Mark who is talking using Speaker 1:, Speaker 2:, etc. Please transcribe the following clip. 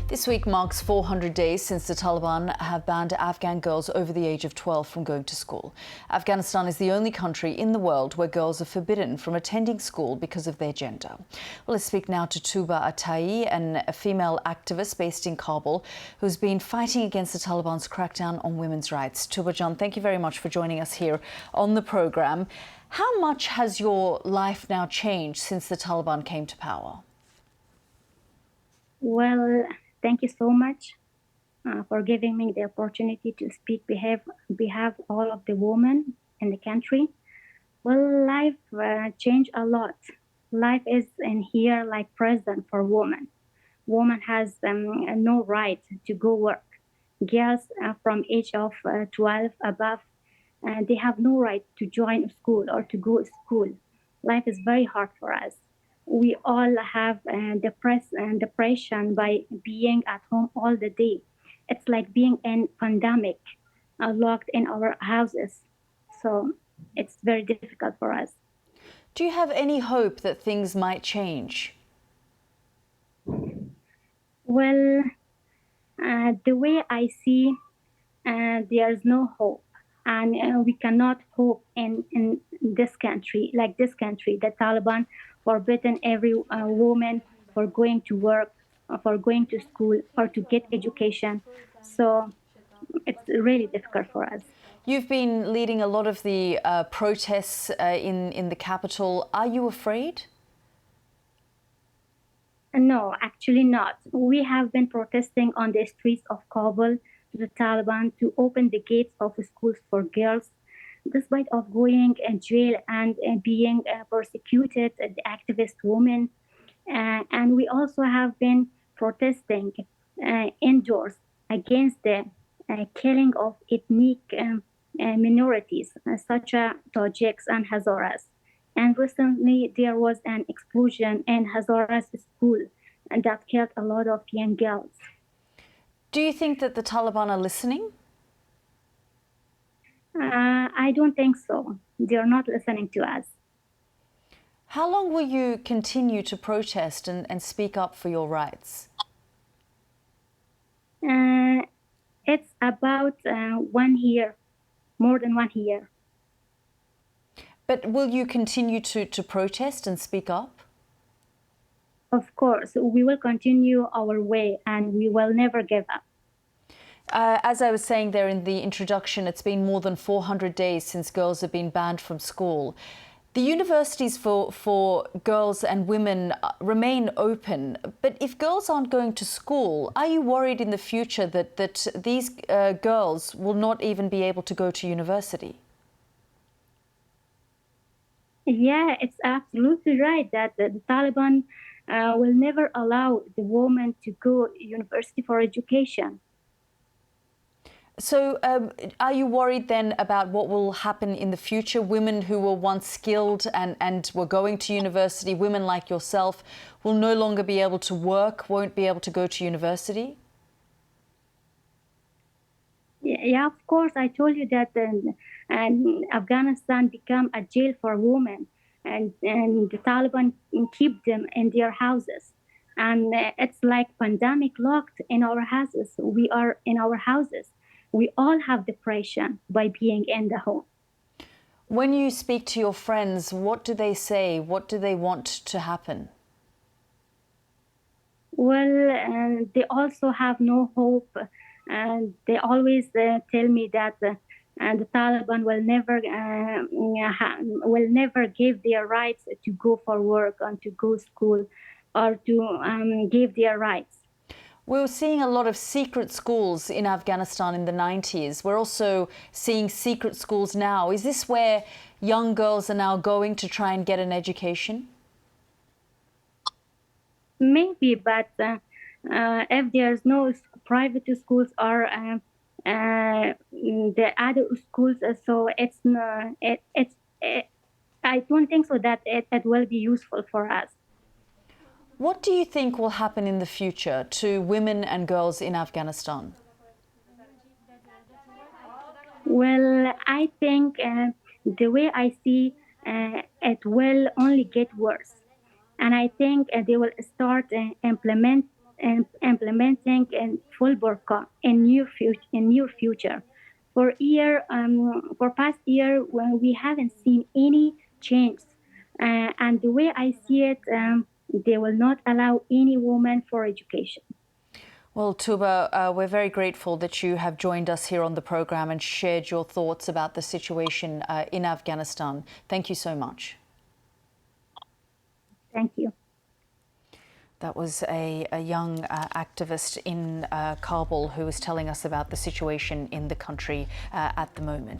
Speaker 1: This week marks 400 days since the Taliban have banned Afghan girls over the age of 12 from going to school. Afghanistan is the only country in the world where girls are forbidden from attending school because of their gender. Well, let's speak now to Tuba Attaee, a female activist based in Kabul who's been fighting against the Taliban's crackdown on women's rights. Tuba Jan, thank you very much for joining us here on the programme. How much has your life now changed since the Taliban came to power?
Speaker 2: Well, thank you so much for giving me the opportunity to speak behalf all of the women in the country. Well, life changed a lot. Life is in here like present for women. Woman has no right to go work. Girls from age of 12 above, they have no right to join school or to go to school. Life is very hard for us. We all have depression by being at home all the day. It's like being in pandemic, locked in our houses. So it's very difficult for us.
Speaker 1: Do you have any hope that things might change?
Speaker 2: Well, the way I see, there's no hope. And we cannot hope in this country, like this country, the Taliban forbidden every woman for going to work, for going to school, or to get education. So it's really difficult for us.
Speaker 1: You've been leading a lot of the protests in the capital. Are you afraid?
Speaker 2: No, actually not. We have been protesting on the streets of Kabul to the Taliban to open the gates of schools for girls, despite of going in jail and being persecuted, the activist women. And we also have been protesting indoors against the killing of ethnic minorities, such as Tajiks and Hazaras. And recently there was an explosion in Hazaras school and that killed a lot of young girls.
Speaker 1: Do you think that the Taliban are listening?
Speaker 2: I don't think so. They're not listening to us.
Speaker 1: How long will you continue to protest and speak up for your rights?
Speaker 2: It's about 1 year, more than 1 year.
Speaker 1: But will you continue to protest and speak up?
Speaker 2: Of course, we will continue our way and we will never give up.
Speaker 1: As I was saying there in the introduction, it's been more than 400 days since girls have been banned from school. The universities for girls and women remain open, but if girls aren't going to school, are you worried in the future that these girls will not even be able to go to university?
Speaker 2: Yeah, it's absolutely right that the Taliban will never allow the woman to go to university for education.
Speaker 1: So are you worried then about what will happen in the future? Women who were once skilled and were going to university, women like yourself, will no longer be able to work, won't be able to go to university?
Speaker 2: Yeah, of course. I told you that Afghanistan became a jail for women and the Taliban keep them in their houses. And it's like pandemic locked in our houses. We are in our houses. We all have depression by being in the home.
Speaker 1: When you speak to your friends, what do they say? What do they want to happen?
Speaker 2: Well, they also have no hope. And they always tell me that the Taliban will never give their rights to go for work and to go to school or to give their rights.
Speaker 1: We were seeing a lot of secret schools in Afghanistan in the 90s. We're also seeing secret schools now. Is this where young girls are now going to try and get an education?
Speaker 2: Maybe, but if there's no private schools or the other schools, so it's I don't think so that it will be useful for us.
Speaker 1: What do you think will happen in the future to women and girls in Afghanistan?
Speaker 2: Well, I think the way I see it will only get worse. And I think they will start implementing full burqa in near future. For past year, when we haven't seen any change, and the way I see it, they will not allow any woman for education.
Speaker 1: Well, Tuba, we're very grateful that you have joined us here on the program and shared your thoughts about the situation in Afghanistan. Thank you so much.
Speaker 2: Thank you.
Speaker 1: That was a young activist in Kabul who was telling us about the situation in the country at the moment.